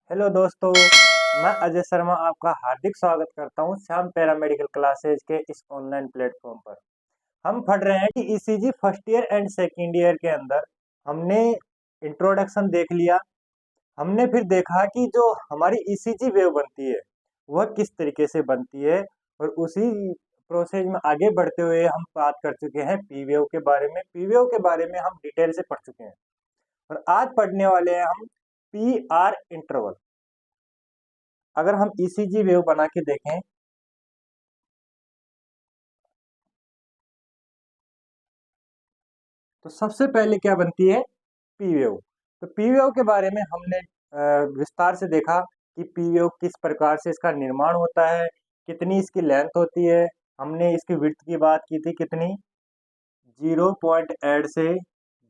Hello दोस्तों, मैं अजय शर्मा आपका हार्दिक स्वागत करता हूं श्याम पैरामेडिकल क्लासेज के इस ऑनलाइन प्लेटफॉर्म पर। हम पढ़ रहे हैं कि ECG first year and second year के अंदर हमने इंट्रोडक्शन देख लिया। हमने फिर देखा कि जो हमारी ईसीजी वेव बनती है वह किस तरीके से बनती है, और उसी प्रोसेस में आगे बढ़ते हुए हम बात कर चुके हैं पी वेव के बारे में। पी वेव के बारे में हम डिटेल से पढ़ चुके हैं और आज पढ़ने वाले हैं हम पी आर इंटरवल। अगर हम ईसीजी वेव बना के देखें तो सबसे पहले क्या बनती है, पी वेव। तो पी वेव के बारे में हमने विस्तार से देखा कि पी वेव किस प्रकार से इसका निर्माण होता है, कितनी इसकी लेंथ होती है। हमने इसकी विड्थ की बात की थी, कितनी 0.8 से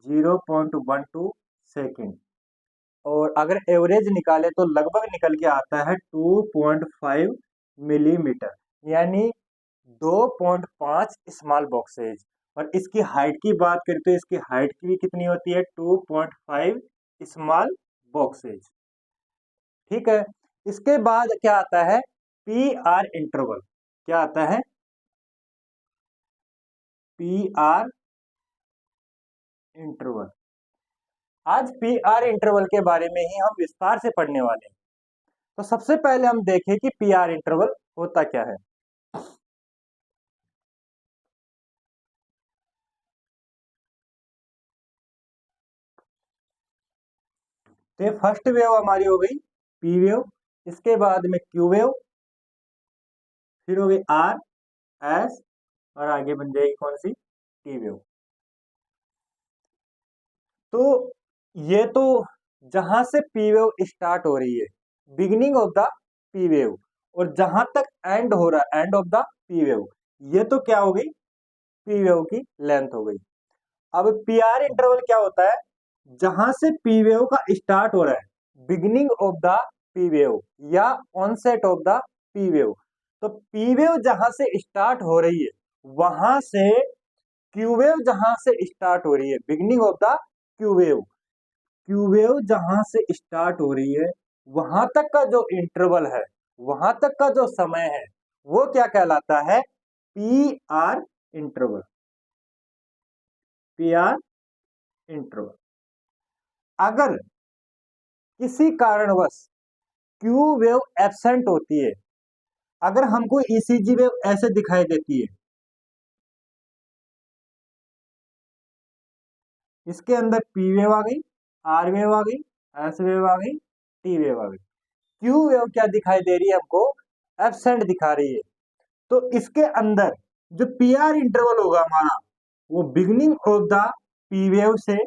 0.12 सेकेंड, और अगर एवरेज निकाले तो लगभग निकल के आता है 2.5 मिलीमीटर, यानी 2.5 स्मॉल बॉक्सेज। और इसकी हाइट की बात करें तो इसकी हाइट की भी कितनी होती है, 2.5 स्मॉल बॉक्सेज। ठीक है। इसके बाद क्या आता है, पी आर इंटरवल। क्या आता है, पी आर इंटरवल। आज पी आर इंटरवल के बारे में ही हम विस्तार से पढ़ने वाले हैं। तो सबसे पहले हम देखें कि पी आर इंटरवल होता क्या है। तो ये फर्स्ट वेव हमारी हो गई पी वेव, इसके बाद में क्यू वेव, फिर हो गई आर, एस, और आगे बन जाएगी कौन सी, टी वेव। तो ये तो जहां से पी वेव स्टार्ट हो रही है, beginning of the P wave, और जहां तक एंड हो रहा है, end of the P wave, ये तो क्या हो गई, पी वेव की लेंथ हो गई। अब पी आर इंटरवल क्या होता है, जहां से पी वेव का स्टार्ट हो रहा है, beginning of the P wave या onset of the P wave. तो पी वेव जहां से स्टार्ट हो रही है, वहां से क्यू वेव जहां से स्टार्ट हो रही है, beginning of the Q wave, Q wave जहां से स्टार्ट हो रही है, वहां तक का जो इंटरवल है, वहां तक का जो समय है, वो क्या कहलाता है, P R interval. P R interval. अगर किसी कारणवश क्यू वेव एब्सेंट होती है, अगर हमको ईसीजी वेव ऐसे दिखाई देती है, इसके अंदर पी वेव आ गई, आर वेव आ गई, एस वेव आ गई, टी वेव आ गई, क्यू वेव क्या दिखाई दे रही है हमको, एब्सेंट दिखा रही है। तो इसके अंदर जो पी आर इंटरवल होगा हमारा, वो beginning of the P wave से,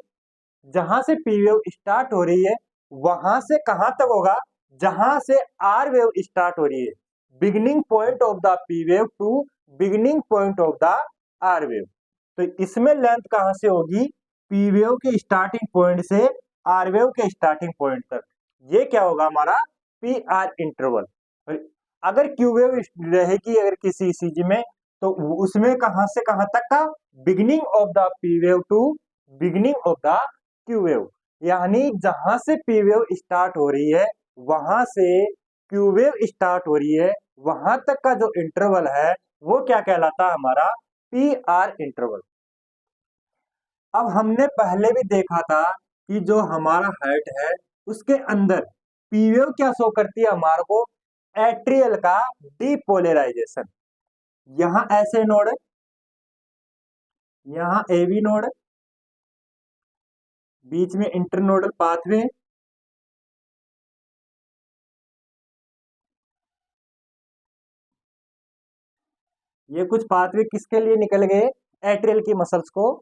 जहां से पी वेव स्टार्ट हो रही है, वहां से कहां तक होगा, जहां से आर वेव स्टार्ट हो रही है, beginning point of the P wave to beginning point of the R wave. तो इसमें लेंथ कहां से होगी, पी वेव के स्टार्टिंग पॉइंट से आर वेव के स्टार्टिंग पॉइंट तक। ये क्या होगा हमारा, पी आर इंटरवल। अगर क्यू वेव रहेगी अगर किसी सीजी में, तो उसमें कहां से कहां तक का, beginning of the P wave to beginning of the Q wave, यानी जहां से पी वेव स्टार्ट हो रही है, वहां से क्यू वेव स्टार्ट हो रही है, वहां तक का जो इंटरवल है, वो क्या कहलाता है, हमारा पी आर इंटरवल। अब हमने पहले भी देखा था कि जो हमारा हार्ट है, उसके अंदर पी वेव क्या शो करती है हमारे को, एट्रियल का डीपोलराइजेशन। यहां ऐसे नोड है, यहां एवी नोड है, बीच में इंटरनोडल पाथवे है, ये कुछ पाथवे किसके लिए निकल गए, एट्रियल की मसल्स को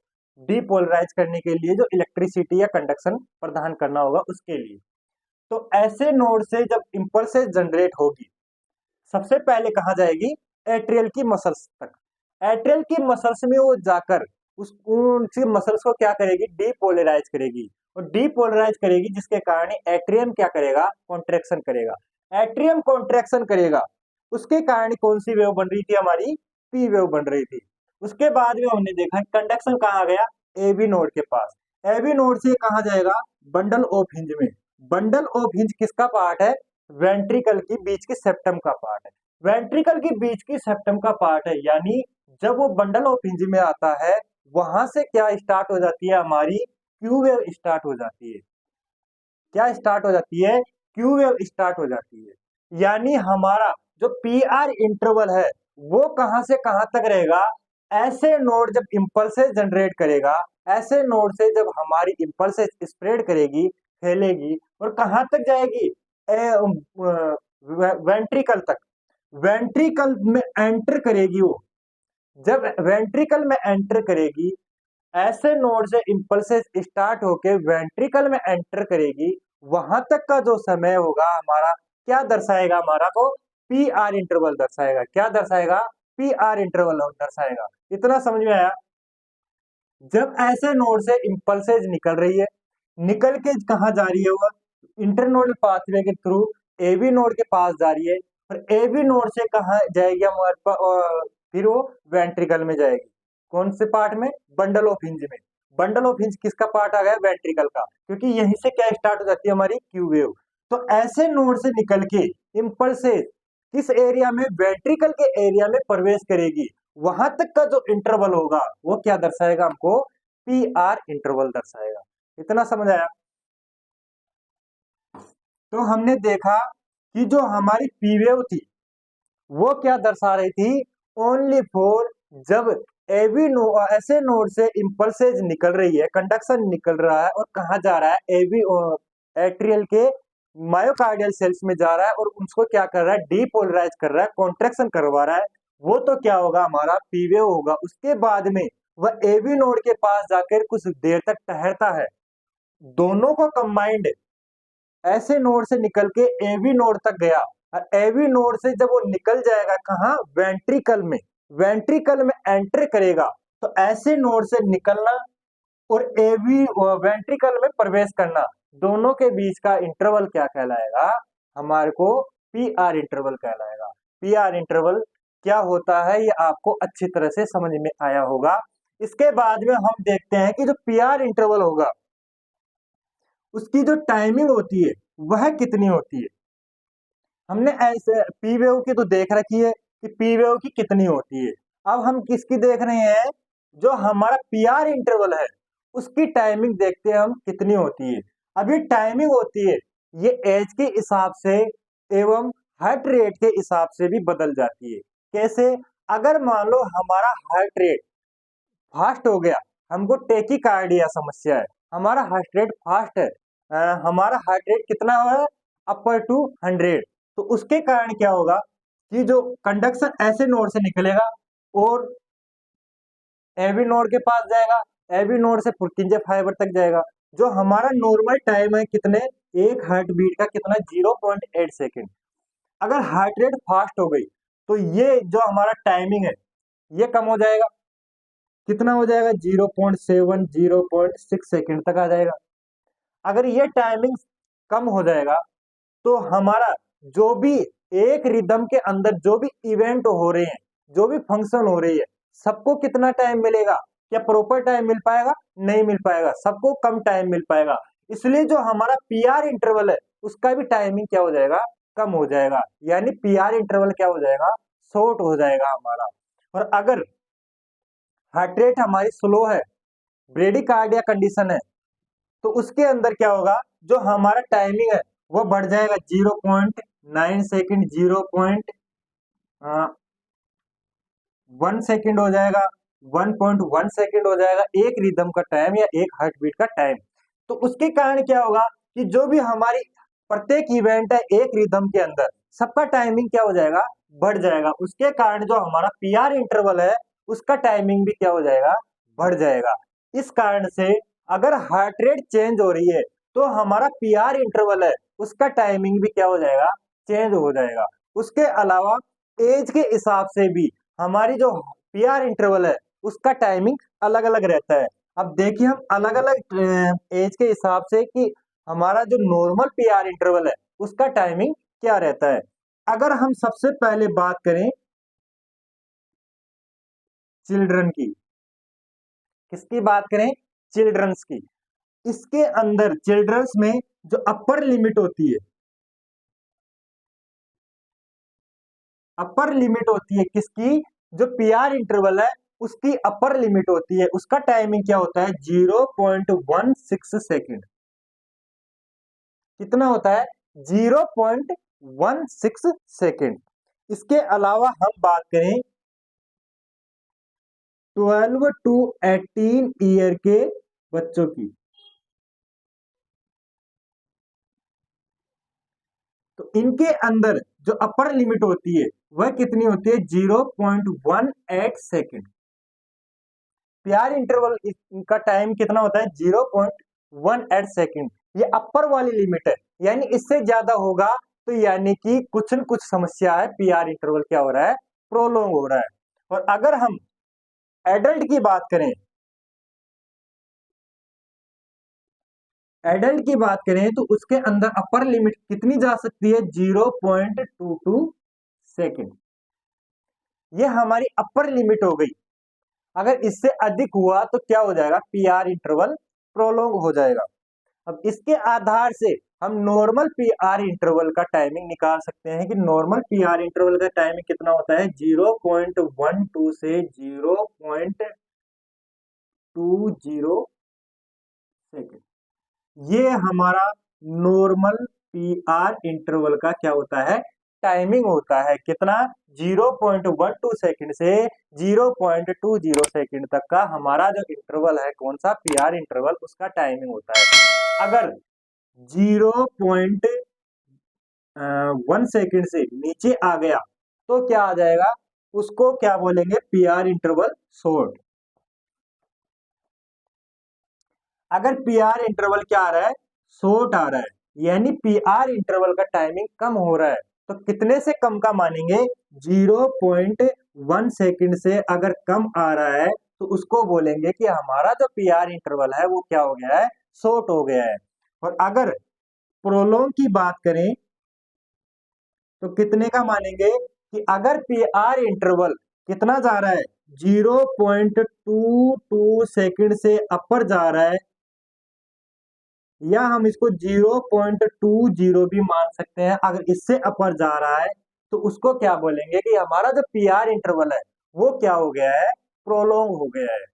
डीपोलराइज करने के लिए, जो इलेक्ट्रिसिटी या कंडक्शन प्रदान करना होगा उसके लिए। तो ऐसे नोड से जब इंपल्सेस जनरेट होगी, सबसे पहले कहा जाएगी, एट्रियल की मसल्स तक। एट्रियल की मसल्स में वो जाकर उस उनकी मसल्स को क्या करेगी, डीपोलराइज करेगी, और डीपोलराइज करेगी जिसके कारण एट्रियम क्या करेगा, कॉन्ट्रेक्शन करेगा। एट्रियम कॉन्ट्रेक्शन करेगा, उसके कारण कौन सी वेव बन रही थी हमारी, पी वेव बन रही थी। उसके बाद में हमने देखा कंडक्शन कहाँ गया, एबी नोड के पास। एबी नोड से कहा जाएगा, बंडल ऑफ हिंज में, बंडल ऑफ हिंज किसका पार्ट है? वेंट्रिकल की बीच की सेप्टम का पार्ट है। वेंट्रिकल की बीच की सेप्टम का पार्ट है, यानी जब वो बंडल ऑफ हिंज में आता है वहां से क्या स्टार्ट हो जाती है? हमारी क्यू वेव स्टार्ट हो जाती है। क्या स्टार्ट हो जाती है? क्यू वेव स्टार्ट हो जाती है। यानी हमारा जो पी आर इंटरवल है वो कहां से कहां तक रहेगा? ऐसे नोड जब इंपल्सेस जनरेट करेगा, ऐसे नोड से जब हमारी इंपल्सेस स्प्रेड करेगी, फैलेगी और कहां तक जाएगी? वेंट्रिकल तक। वेंट्रिकल में एंटर करेगी वो। जब वेंट्रिकल में एंटर करेगी, ऐसे नोड से इंपल्सेस स्टार्ट होके वेंट्रिकल में एंटर करेगी, वहां तक का जो समय होगा हमारा क्या दर्शाएगा? हमारा को पी आर इंटरवल दर्शाएगा। क्या दर्शाएगा? पी आर इंटरवल दर्शाएगा। इतना समझ में आया? जब ऐसे नोड से इंपल्सेज निकल रही है, निकल के कहा जा रही है? वो इंटरनोडल पाथवे के थ्रू एबी नोड के पास जा रही है और एबी नोड से कहा जाएगी हमारे पास? फिर वो वेंट्रिकल में जाएगी। कौन से पार्ट में? बंडल ऑफ हिंज में। बंडल ऑफ हिंज किसका पार्ट आ गया? वेंट्रिकल का, क्योंकि यहीं से क्या स्टार्ट हो जाती है? हमारी क्यू वेव। तो ऐसे नोड से निकल के इंपल्सेज किस एरिया में? वेंट्रिकल के एरिया में प्रवेश करेगी। वहां तक का जो इंटरवल होगा वो क्या दर्शाएगा? हमको पी आर इंटरवल दर्शाएगा। इतना समझ आया? तो हमने देखा कि जो हमारी पी वेव थी वो क्या दर्शा रही थी? ओनली फॉर जब एवी ऐसे नोड से इंपल्सेज निकल रही है, कंडक्शन निकल रहा है और कहा जा रहा है? एवी एट्रियल के मायोकार्डियल सेल्स में जा रहा है और उसको क्या कर रहा है? डीपोलराइज कर रहा है, कॉन्ट्रेक्शन करवा रहा है। वो तो क्या होगा? हमारा पी वेव होगा। उसके बाद में वह एवी नोड के पास जाकर कुछ देर तक ठहरता है। दोनों को कंबाइंड ऐसे नोड से निकल के एवी नोड तक गया और एवी नोड से जब वो निकल जाएगा कहा? वेंट्रिकल में। वेंट्रिकल में एंटर करेगा तो ऐसे नोड से निकलना और एवी वेंट्रिकल में प्रवेश करना, दोनों के बीच का इंटरवल क्या कहलाएगा? हमारे को पी आर इंटरवल कहलाएगा। पी आर इंटरवल क्या होता है ये आपको अच्छी तरह से समझ में आया होगा। इसके बाद में हम देखते हैं कि जो पी आर इंटरवल होगा उसकी जो टाइमिंग होती है वह कितनी होती है। हमने ऐसे पी वेव की तो देख रखी है कि पी वेव की कितनी होती है। अब हम किसकी देख रहे हैं? जो हमारा पी आर इंटरवल है उसकी टाइमिंग देखते हैं हम कितनी होती है। अब ये टाइमिंग होती है, ये एज के हिसाब से एवं हार्ट रेट के हिसाब से भी बदल जाती है। कैसे? अगर मान लो हमारा हार्ट रेट फास्ट हो गया, हमको टेकीकार्डिया समस्या है, हमारा हार्ट रेट फास्ट है, हमारा हार्ट रेट कितना है? Upper two 100। तो उसके कारण क्या होगा कि जो कंडक्शन ऐसे नोड से निकलेगा और एवी नोड के पास जाएगा, एवी नोड से पुर्किंजे फाइबर तक जाएगा। जो हमारा नॉर्मल टाइम है कितने? एक हार्ट बीट का कितना? 0.8 सेकेंड। अगर हार्ट रेट फास्ट हो गई तो ये जो हमारा टाइमिंग है ये कम हो जाएगा। कितना हो जाएगा? 0.7 0.6 सेकेंड तक आ जाएगा। अगर ये टाइमिंग कम हो जाएगा तो हमारा जो भी एक रिदम के अंदर जो भी इवेंट हो रहे हैं, जो भी फंक्शन हो रही है, सबको कितना टाइम मिलेगा? क्या प्रॉपर टाइम मिल पाएगा? नहीं मिल पाएगा, सबको कम टाइम मिल पाएगा। इसलिए जो हमारा पी आर इंटरवल है उसका भी टाइमिंग क्या हो जाएगा? कम हो जाएगा। यानी पी आर इंटरवल क्या हो जाएगा? शॉर्ट हो जाएगा हमारा। और अगर हार्ट रेट हमारी स्लो है, ब्रेडिकार्डिया कंडीशन है, तो उसके अंदर क्या होगा? जो हमारा टाइमिंग है वो बढ़ जाएगा 0.9 सेकेंड, 0.1 सेकेंड हो जाएगा, 1.1 सेकेंड हो जाएगा, एक रिदम का टाइम या एक हार्ट बीट का टाइम। तो उसके कारण क्या होगा कि जो भी हमारी प्रत्येक इवेंट है एक रिदम के अंदर, सबका टाइमिंग क्या हो जाएगा? बढ़ जाएगा। उसके कारण जो हमारा पी आर इंटरवल है उसका टाइमिंग भी क्या हो जाएगा? बढ़ जाएगा। इस कारण से अगर हार्ट रेट चेंज हो रही है तो हमारा पी आर इंटरवल है उसका टाइमिंग भी क्या हो जाएगा? चेंज हो जाएगा। उसके अलावा एज के हिसाब से भी हमारी जो पी आर इंटरवल है उसका टाइमिंग अलग अलग रहता है। अब देखिए हम अलग अलग एज के हिसाब से कि हमारा जो नॉर्मल पी आर इंटरवल है उसका टाइमिंग क्या रहता है। अगर हम सबसे पहले बात करें चिल्ड्रन की, किसकी बात करें? चिल्ड्रंस की। इसके अंदर चिल्ड्रंस में जो अपर लिमिट होती है, अपर लिमिट होती है किसकी, जो पीआर इंटरवल है उसकी अपर लिमिट होती है, उसका टाइमिंग क्या होता है 0.16 सेकेंड। कितना होता है 0.16 सेकेंड। इसके अलावा हम बात करें 12 टू 18 ईयर के बच्चों की, तो इनके अंदर जो अपर लिमिट होती है वह कितनी होती है 0.18 सेकेंड। पीआर इंटरवल का टाइम कितना होता है 0.18 सेकेंड। ये अपर वाली लिमिट है, यानी इससे ज्यादा होगा तो यानी कि कुछ न कुछ समस्या है, पीआर इंटरवल क्या हो रहा है, प्रोलोंग हो रहा है। और अगर हम एडल्ट की बात करें, एडल्ट की बात करें तो उसके अंदर अपर लिमिट कितनी जा सकती है 0.22 सेकेंड। ये हमारी अपर लिमिट हो गई। अगर इससे अधिक हुआ तो क्या हो जाएगा, पीआर इंटरवल प्रोलोंग हो जाएगा। अब इसके आधार से हम नॉर्मल पीआर इंटरवल का टाइमिंग निकाल सकते हैं कि नॉर्मल पीआर इंटरवल का टाइमिंग कितना होता है 0.12 से 0.20 सेकेंड। ये हमारा नॉर्मल पीआर इंटरवल का क्या होता है, टाइमिंग होता है। कितना 0.12 सेकेंड से 0.20 सेकेंड तक का हमारा जो इंटरवल है, कौन सा पीआर इंटरवल, उसका टाइमिंग होता है। अगर 0.1 सेकेंड से नीचे आ गया तो क्या आ जाएगा, उसको क्या बोलेंगे, पीआर इंटरवल शॉर्ट। अगर पीआर इंटरवल क्या आ रहा है, शॉर्ट आ रहा है, यानी पीआर इंटरवल का टाइमिंग कम हो रहा है, तो कितने से कम का मानेंगे 0.1 सेकेंड से अगर कम आ रहा है तो उसको बोलेंगे कि हमारा जो पीआर इंटरवल है वो क्या हो गया है, शॉर्ट हो गया है। और अगर प्रोलोंग की बात करें तो कितने का मानेंगे कि अगर पीआर इंटरवल कितना जा रहा है 0.22 सेकेंड से अपर जा रहा है, या हम इसको 0.20 भी मान सकते हैं, अगर इससे अपर जा रहा है तो उसको क्या बोलेंगे कि हमारा जो पीआर इंटरवल है वो क्या हो गया है, प्रोलोंग हो गया है।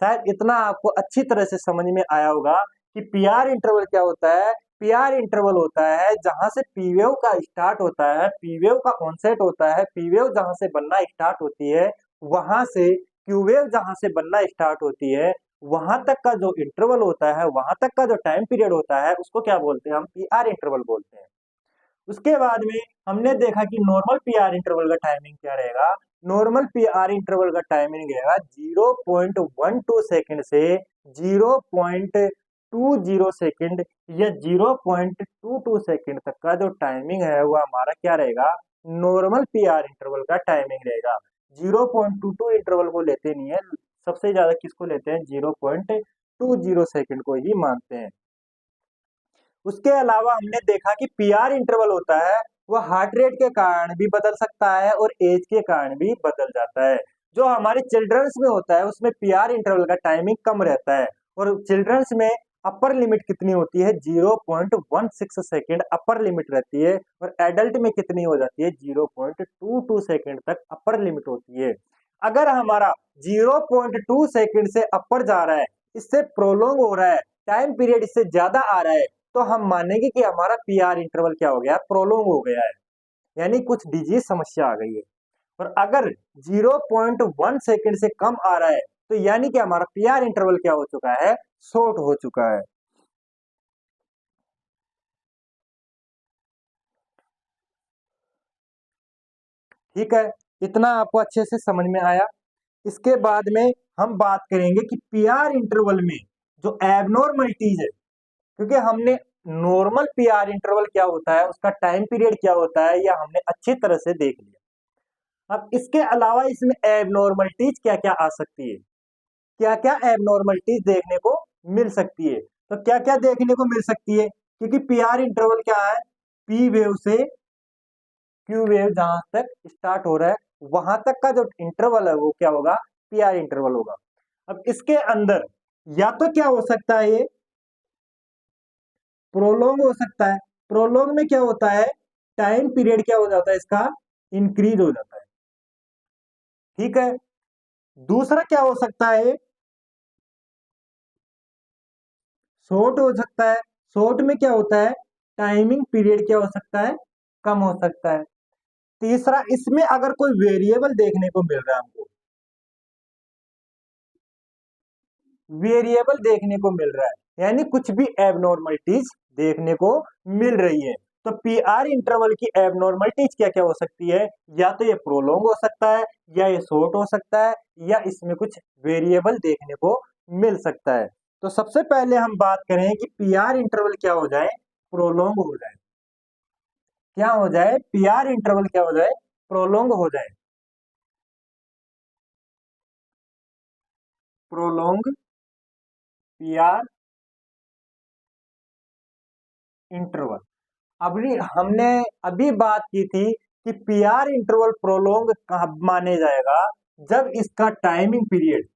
शायद इतना आपको अच्छी तरह से समझ में आया होगा कि पीआर इंटरवल क्या होता है। पीआर इंटरवल होता है जहां से पी वेव का स्टार्ट होता है, पी वेव का ऑनसेट होता है, पी वेव जहां से बनना स्टार्ट होती है वहां से क्यू वेव जहां से बनना स्टार्ट होती है वहां तक का जो इंटरवल होता है, वहां तक का जो टाइम पीरियड होता है उसको क्या बोलते हैं, हम पीआर इंटरवल बोलते हैं। उसके बाद में हमने देखा कि नॉर्मल पीआर इंटरवल का टाइमिंग क्या रहेगा। नॉर्मल पीआर इंटरवल का टाइमिंग रहेगा 0.12 सेकेंड से 0.20 सेकेंड या 0.22 सेकेंड तक का जो टाइमिंग है वो हमारा क्या रहेगा, नॉर्मल पीआर इंटरवल का टाइमिंग रहेगा। 0.22 इंटरवल को लेते नहीं है, सबसे ज्यादा किसको लेते हैं, 0.20 सेकेंड को ही मानते हैं। उसके अलावा हमने देखा कि पीआर इंटरवल होता है वो हार्ट रेट के कारण भी बदल सकता है और एज के कारण भी बदल जाता है। जो हमारे चिल्ड्रंस में होता है उसमें पीआर इंटरवल का टाइमिंग कम रहता है, और चिल्ड्रंस में अपर लिमिट कितनी होती है 0.16 सेकेंड अपर लिमिट रहती है, और एडल्ट में कितनी हो जाती है 0.22 सेकेंड तक अपर लिमिट होती है। अगर हमारा 0.2 सेकेंड से अपर जा रहा है, इससे प्रोलोंग हो रहा है, टाइम पीरियड इससे ज्यादा आ रहा है, तो हम मानेंगे कि हमारा पीआर इंटरवल क्या हो गया, प्रोलोंग हो गया है, यानी कुछ डिजीज समस्या आ गई है। और अगर 0.1 सेकेंड से कम आ रहा है तो यानी कि हमारा पीआर इंटरवल क्या हो चुका है, शॉर्ट हो चुका है। ठीक है, इतना आपको अच्छे से समझ में आया। इसके बाद में हम बात करेंगे कि पीआर इंटरवल में जो एबनॉर्मलिटीज है, क्योंकि हमने नॉर्मल पीआर इंटरवल क्या होता है, उसका टाइम पीरियड क्या होता है, या हमने अच्छी तरह से देख लिया। अब इसके अलावा इसमें एबनॉर्मलिटीज क्या क्या आ सकती है, क्या क्या एबनॉर्मलिटीज देखने को मिल सकती है। तो क्या क्या देखने को मिल सकती है, क्योंकि पीआर इंटरवल क्या है, पी वेव से क्यू वेव जहां तक स्टार्ट हो रहा है वहां तक का जो इंटरवल है वो क्या होगा, पीआर इंटरवल होगा। अब इसके अंदर या तो क्या हो सकता है, ये प्रोलोंग हो सकता है। प्रोलोंग में क्या होता है, टाइम पीरियड क्या हो जाता है इसका, इंक्रीज हो जाता है। ठीक है। दूसरा क्या हो सकता है, शॉर्ट हो सकता है। शॉर्ट में क्या होता है, टाइमिंग पीरियड क्या हो सकता है, कम हो सकता है। तीसरा, इसमें अगर कोई वेरिएबल देखने को मिल रहा है हमको, वेरिएबल देखने को मिल रहा है, यानी कुछ भी एबनॉर्मलिटीज देखने को मिल रही है, तो पी आर इंटरवल की एबनॉर्मलिटीज क्या क्या हो सकती है, या तो ये प्रोलोंग हो सकता है, या ये शॉर्ट हो सकता है, या इसमें कुछ वेरिएबल देखने को मिल सकता है। तो सबसे पहले हम बात करें कि पी आर इंटरवल क्या हो जाए, प्रोलोंग हो जाए। क्या हो जाए, पी आर इंटरवल क्या हो जाए, प्रोलोंग हो जाए। Prolong P R interval. अभी हमने अभी बात की थी कि पी आर इंटरवल प्रोलोंग कब माने जाएगा, जब इसका टाइमिंग पीरियड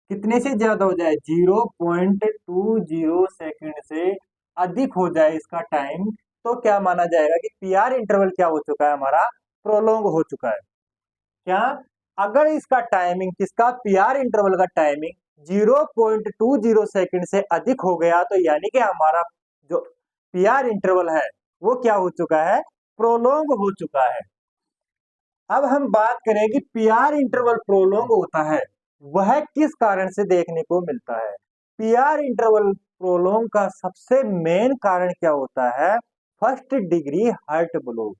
कितने से ज्यादा हो जाए, 0.20 सेकंड से अधिक हो जाए इसका टाइम, तो क्या माना जाएगा कि पी आर इंटरवल क्या हो चुका है, हमारा प्रोलोंग हो चुका है। क्या, अगर इसका टाइमिंग, किसका, पी आर इंटरवल का टाइमिंग 0.20 सेकंड से अधिक हो गया, तो यानी कि हमारा जो पी आर इंटरवल है वो क्या हो चुका है, प्रोलोंग हो चुका है। अब हम बात करें कि पी आर इंटरवल प्रोलोंग होता है, वह किस कारण से देखने को मिलता है। पी आर इंटरवल प्रोलोंग का सबसे मेन कारण क्या होता है, फर्स्ट डिग्री हार्ट ब्लॉक।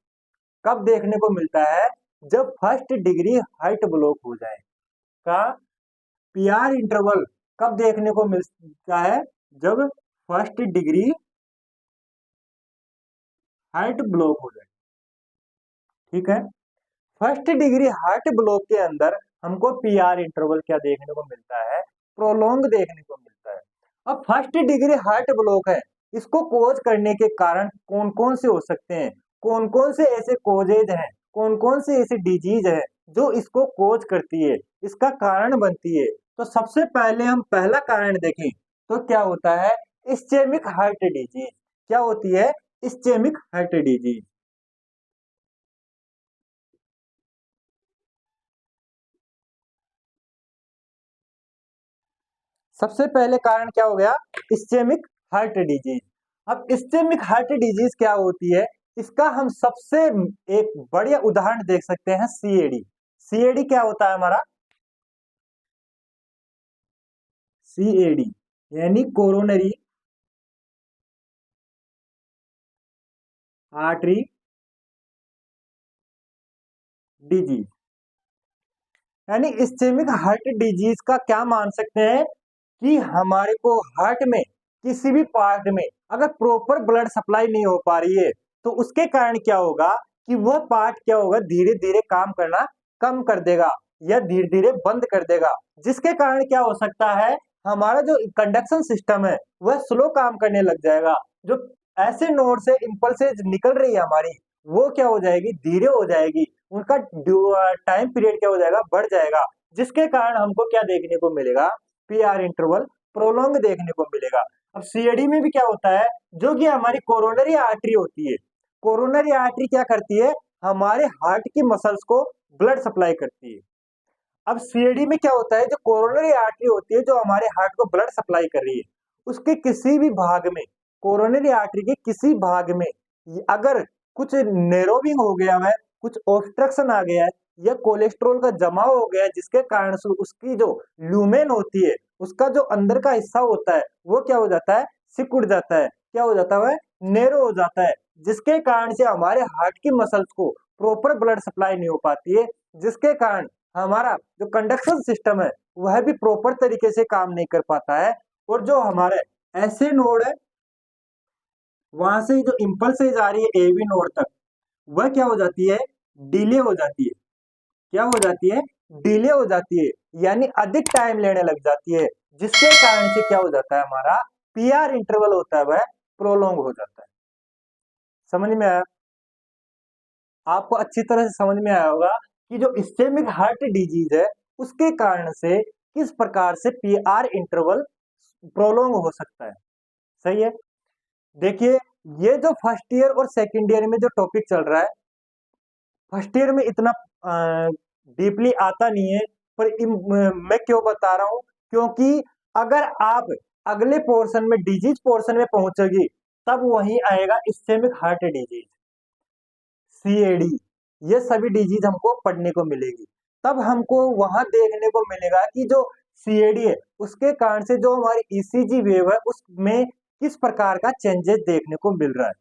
कब देखने को मिलता है, जब फर्स्ट डिग्री हार्ट ब्लॉक हो जाए। का पी आर इंटरवल कब देखने को मिलता है, जब फर्स्ट डिग्री हार्ट ब्लॉक हो जाए। ठीक है। फर्स्ट डिग्री हार्ट ब्लॉक के अंदर हमको पी आर इंटरवल क्या देखने को मिलता है, प्रोलोंग देखने को मिलता है। अब फर्स्ट डिग्री हार्ट ब्लॉक है, इसको कोज करने के कारण कौन कौन से हो सकते हैं, कौन कौन से ऐसे कोजेज हैं, कौन कौन से ऐसे डिजीज है जो इसको कोज करती है, इसका कारण बनती है। तो सबसे पहले हम पहला कारण देखें तो क्या होता है, इस्चेमिक हार्ट डिजीज। क्या होती है, इस्चेमिक हार्ट डिजीज। सबसे पहले कारण क्या हो गया, इस्चेमिक हार्ट डिजीज। अब इस्चेमिक हार्ट डिजीज क्या होती है, इसका हम सबसे एक बढ़िया उदाहरण देख सकते हैं, सीएडी। सीएडी क्या होता है हमारा, सीएडी यानी कोरोनरी आर्टरी डिजीज। यानी इस्चेमिक हार्ट डिजीज का क्या मान सकते हैं, कि हमारे को हार्ट में किसी भी पार्ट में अगर प्रॉपर ब्लड सप्लाई नहीं हो पा रही है, तो उसके कारण क्या होगा, कि वह पार्ट क्या होगा, धीरे धीरे काम करना कम कर देगा, या धीरे धीरे बंद कर देगा, जिसके कारण क्या हो सकता है, हमारा जो कंडक्शन सिस्टम है वह स्लो काम करने लग जाएगा। जो ऐसे नोड से इम्पल्सेज निकल रही है हमारी, वो क्या हो जाएगी, धीरे हो जाएगी, उनका टाइम पीरियड क्या हो जाएगा, बढ़ जाएगा, जिसके कारण हमको क्या देखने को मिलेगा, पी आर इंटरवल प्रोलोंग देखने को मिलेगा। अब सीएडी में भी क्या होता है, जो कि हमारी कोरोनरी आर्टरी होती है, कोरोनरी आर्टरी क्या करती है, हमारे हार्ट की मसल्स को ब्लड सप्लाई करती है। अब सीएडी में क्या होता है, जो कोरोनरी आर्टरी होती है, जो हमारे हार्ट को ब्लड सप्लाई कर रही है, उसके किसी भी भाग में, कोरोनरी आर्टरी के किसी भाग में अगर कुछ नेरोविंग हो गया है, कुछ ऑब्स्ट्रक्शन आ गया है, या कोलेस्ट्रॉल का जमाव हो गया है, जिसके कारण से उसकी जो ल्यूमेन होती है, उसका जो अंदर का हिस्सा होता है, वो क्या हो जाता है, सिकुड़ जाता है, क्या हो जाता है, नेरो हो जाता है, जिसके कारण से हमारे हार्ट की मसल्स को प्रॉपर ब्लड सप्लाई नहीं हो पाती है, जिसके कारण हमारा जो कंडक्शन सिस्टम है वह भी प्रॉपर तरीके से काम नहीं कर पाता है, और जो हमारे ऐसे नोड है, वहां से जो इम्पल्सेज आ रही है एवी नोड तक, वह क्या हो जाती है, डिले हो जाती है। क्या हो जाती है, डिले हो जाती है, यानी अधिक टाइम लेने लग जाती है, जिसके कारण से क्या हो जाता है, हमारा पी आर इंटरवल होता है वह प्रोलोंग हो जाता है। समझ में आया, आपको अच्छी तरह से समझ में आया होगा कि जो इस्चेमिक हार्ट डिजीज है, उसके कारण से किस प्रकार से पी आर इंटरवल प्रोलोंग हो सकता है। सही है। देखिए, ये जो फर्स्ट ईयर और सेकंड ईयर में जो टॉपिक चल रहा है, फर्स्ट ईयर में इतना डीपली आता नहीं है, पर मैं क्यों बता रहा हूं, क्योंकि अगर आप अगले पोर्शन में डिजीज पोर्शन में पहुंचोगी, तब वहीं आएगा इस्केमिक हार्ट डिजीज, सीएडी, ये सभी डिजीज हमको पढ़ने को मिलेगी। तब हमको वहां देखने को मिलेगा कि जो सीएडी है, उसके कारण से जो हमारी ईसीजी वेव है, उसमें किस प्रकार का चेंजेस देखने को मिल रहा है।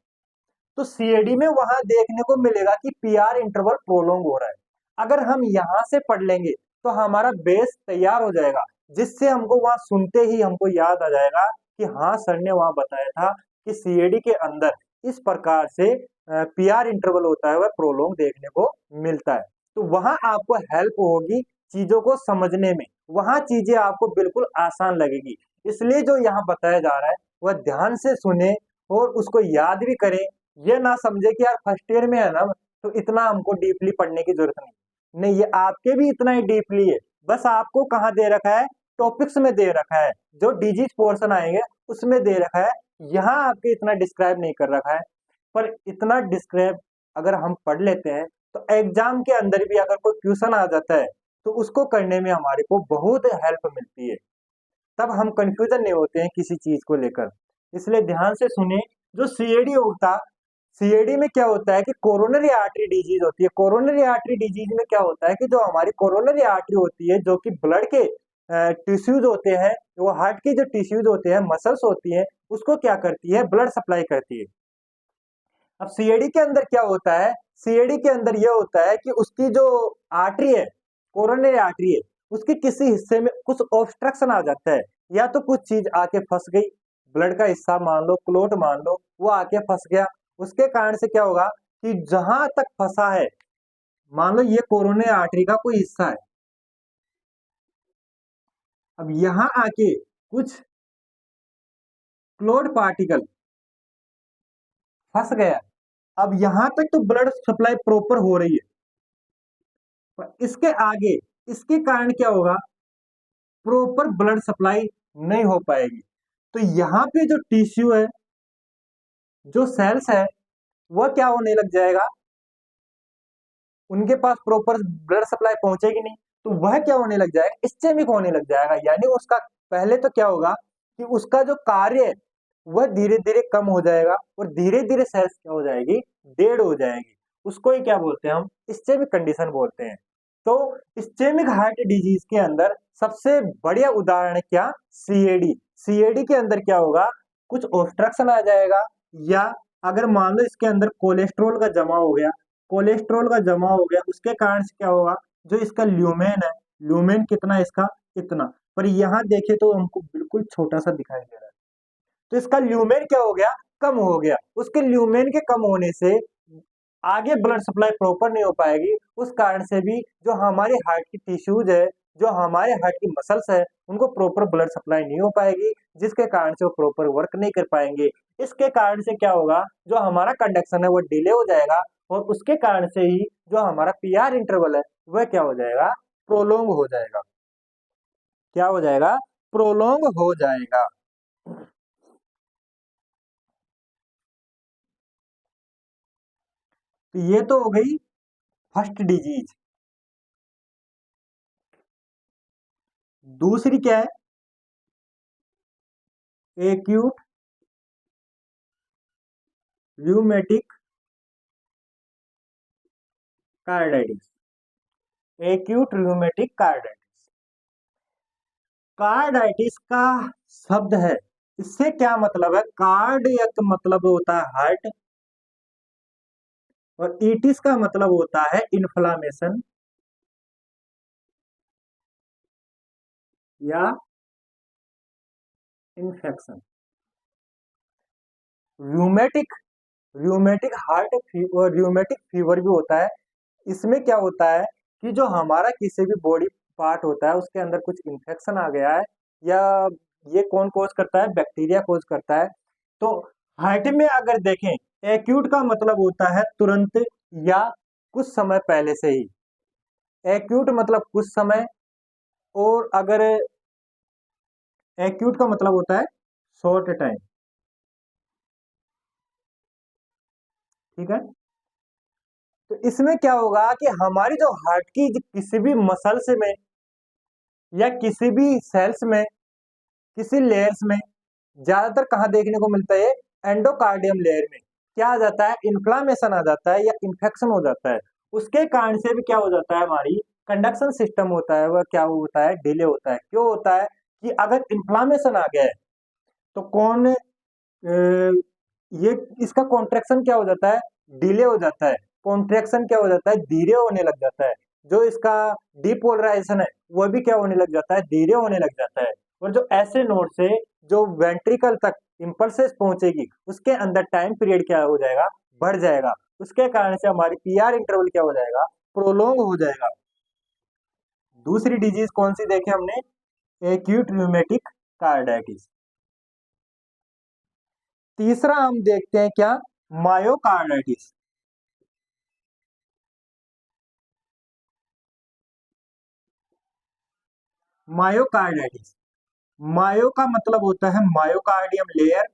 तो सीएडी में वहां देखने को मिलेगा कि पीआर इंटरवल प्रोलोंग हो रहा है। अगर हम यहां से पढ़ लेंगे तो हमारा बेस तैयार हो जाएगा, जिससे हमको वहां सुनते ही हमको याद आ जाएगा कि हाँ, सर ने वहां बताया था कि सीएडी के अंदर इस प्रकार से पीआर इंटरवल होता है, वह प्रोलोंग देखने को मिलता है। तो वहां आपको हेल्प होगी चीजों को समझने में, वहां चीजें आपको बिल्कुल आसान लगेगी। इसलिए जो यहाँ बताया जा रहा है वह ध्यान से सुने और उसको याद भी करें। ये ना समझे कि यार फर्स्ट ईयर में है ना, तो इतना हमको डीपली पढ़ने की जरूरत नहीं। नहीं, ये आपके भी इतना ही डीपली है, बस आपको कहाँ दे रखा है, टॉपिक्स में दे रखा है, जो डिजीज पोर्शन आएंगे उसमें दे रखा है। यहाँ आपके इतना डिस्क्राइब नहीं कर रखा है, पर इतना डिस्क्राइब अगर हम पढ़ लेते हैं तो एग्जाम के अंदर भी अगर कोई क्वेश्चन आ जाता है तो उसको करने में हमारे को बहुत हेल्प मिलती है। तब हम कंफ्यूजन नहीं होते हैं किसी चीज को लेकर। इसलिए ध्यान से सुने। जो सीएडी होता, सीएडी में क्या होता है कि कोरोनरी आर्टरी डिजीज होती है। कोरोनरी आर्टरी डिजीज में क्या होता है कि जो हमारी कोरोनरी आर्टरी होती है, जो कि ब्लड के टिश्यूज होते हैं, वो हार्ट के जो टिश्यूज होते हैं, मसल्स होती है, उसको क्या करती है, ब्लड सप्लाई करती है। अब सीएडी के अंदर क्या होता है, सीएडी के अंदर यह होता है कि उसकी जो आर्टरी है, कोरोनरी आर्टरी है, उसके किसी हिस्से में कुछ ऑब्स्ट्रक्शन आ जाता है, या तो कुछ चीज आके फंस गई, ब्लड का हिस्सा मान लो, क्लोट मान लो, वो आके फंस गया। उसके कारण से क्या होगा कि जहां तक फंसा है, मान लो ये कोरोनरी आर्टरी का कोई हिस्सा है, अब यहां आके कुछ क्लोट पार्टिकल फंस गया, अब यहां तक तो ब्लड सप्लाई प्रॉपर हो रही है, पर इसके आगे इसके कारण क्या होगा, प्रॉपर ब्लड सप्लाई नहीं हो पाएगी। तो यहाँ पे जो टिश्यू है, जो सेल्स है, वह क्या होने लग जाएगा, उनके पास प्रॉपर ब्लड सप्लाई पहुंचेगी नहीं, तो वह क्या होने लग जाएगा, इस्चेमिक होने लग जाएगा। यानी उसका पहले तो क्या होगा कि उसका जो कार्य है वह धीरे धीरे कम हो जाएगा, और धीरे धीरे सेल्स क्या हो जाएगी, डेड हो जाएगी। उसको ही क्या बोलते हैं हम, इस्चेमिक कंडीशन बोलते हैं। तो इस्चेमिक हार्ट डिजीज के अंदर सबसे बढ़िया उदाहरण है क्या, सीएडी। सीएडी के अंदर क्या होगा, कुछ ऑब्स्ट्रक्शन आ जाएगा, या अगर मान लो इसके अंदर कोलेस्ट्रॉल का जमा हो गया, कोलेस्ट्रॉल का जमा हो गया, उसके कारण से क्या होगा, जो इसका ल्यूमेन है, ल्यूमेन कितना है इसका, इतना, पर यहाँ देखे तो हमको बिल्कुल छोटा सा दिखाई दे रहा है। तो इसका ल्यूमेन क्या हो गया, कम हो गया। उसके ल्यूमेन के कम होने से आगे ब्लड सप्लाई प्रॉपर नहीं हो पाएगी। उस कारण से भी जो हमारे हार्ट की टिश्यूज है, जो हमारे हार्ट की मसल्स है, उनको प्रॉपर ब्लड सप्लाई नहीं हो पाएगी, जिसके कारण से वो प्रॉपर वर्क नहीं कर पाएंगे। इसके कारण से क्या होगा, जो हमारा कंडक्शन है वो डिले हो जाएगा, और उसके कारण से ही जो हमारा पीआर इंटरवल है वह क्या हो जाएगा, प्रोलोंग हो जाएगा। क्या हो जाएगा, प्रोलोंग हो जाएगा। तो ये तो हो गई फर्स्ट डिजीज। दूसरी क्या है, acute rheumatic carditis. Acute rheumatic carditis, carditis का शब्द है, इससे क्या मतलब है, कार्डियक मतलब होता है हार्ट, और इटिस का मतलब होता है इन्फ्लामेशन या infection. Rheumatic, rheumatic heart fever, rheumatic fever भी होता है। इसमें क्या होता है कि जो हमारा किसी भी बॉडी पार्ट होता है उसके अंदर कुछ इन्फेक्शन आ गया है, या ये कौन कोज करता है, बैक्टीरिया कोज करता है। तो हार्ट में अगर देखें, एक्यूट का मतलब होता है तुरंत या कुछ समय पहले से ही, एक्यूट मतलब कुछ समय, और अगर एक्यूट का मतलब होता है शॉर्ट टाइम, ठीक है। तो इसमें क्या होगा कि हमारी जो हार्ट की किसी भी मसल्स में या किसी भी सेल्स में, किसी लेयर्स में ज्यादातर कहाँ देखने को मिलता है, एंडोकार्डियम लेयर में क्या आ जाता है, इन्फ्लामेशन आ जाता है या इन्फेक्शन हो जाता है। उसके कारण से भी क्या हो जाता है, हमारी कंडक्शन सिस्टम होता है वह क्या होता है, डिले होता है। क्यों होता है कि अगर इन्फ्लामेशन आ गया है तो कौन ये इसका कॉन्ट्रैक्शन क्या हो जाता है, डिले हो जाता है। कॉन्ट्रैक्शन क्या हो जाता है, धीरे होने लग जाता है। जो इसका डिपोलराइजेशन है वह भी क्या होने लग जाता है, धीरे होने लग जाता है। और जो ऐसे नोड से जो वेंट्रिकल तक इंपल्सेस पहुंचेगी उसके अंदर टाइम पीरियड क्या हो जाएगा, बढ़ जाएगा। उसके कारण से हमारी पीआर इंटरवल क्या हो जाएगा, प्रोलोंग हो जाएगा। दूसरी डिजीज कौन सी देखे हमने, एक्यूट रूमेटिक कार्डाइटिस। तीसरा हम देखते हैं क्या, मायोकार्डाइटिस। मायोकार्डाइटिस, मायो का मतलब होता है मायोकार्डियम लेयर,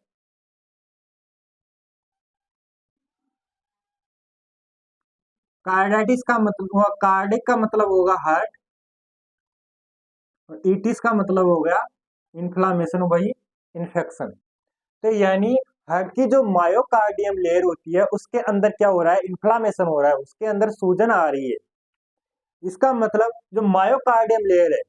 कार्डाइटिस का मतलब हुआ, कार्डिक का मतलब होगा हार्ट, और इटिस का मतलब हो गया इन्फ्लामेशन, वही इन्फेक्शन। तो यानी हार्ट की जो मायोकार्डियम लेयर होती है उसके अंदर क्या हो रहा है, इन्फ्लामेशन हो रहा है, उसके अंदर सूजन आ रही है। इसका मतलब जो मायोकार्डियम लेयर है,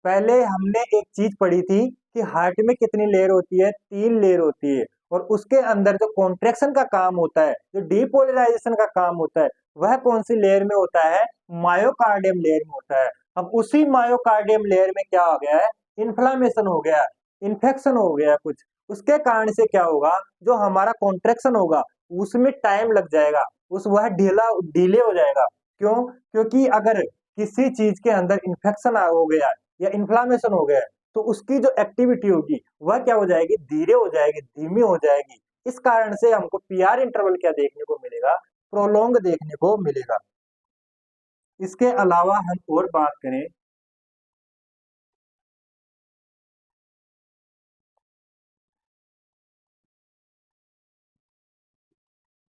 पहले हमने एक चीज पढ़ी थी कि हार्ट में कितनी लेयर होती है, 3 लेयर होती है। और उसके अंदर जो कॉन्ट्रेक्शन का काम होता है, जो डीपोलराइजेशन का काम होता है, वह कौन सी लेयर में होता है, मायोकार्डियम लेयर में होता है। अब उसी मायोकार्डियम लेयर में क्या हो गया है, इन्फ्लामेशन हो गया, इन्फेक्शन हो गया कुछ। उसके कारण से क्या होगा, जो हमारा कॉन्ट्रेक्शन होगा उसमें टाइम लग जाएगा, उस वह ढीला डिले हो जाएगा। क्यों, क्योंकि अगर किसी चीज के अंदर इन्फेक्शन हो गया या इन्फ्लामेशन हो गया है, तो उसकी जो एक्टिविटी होगी वह क्या हो जाएगी, धीरे हो जाएगी, धीमी हो जाएगी। इस कारण से हमको पीआर इंटरवल क्या देखने को मिलेगा, प्रोलोंग देखने को मिलेगा। इसके अलावा हम और बात करें,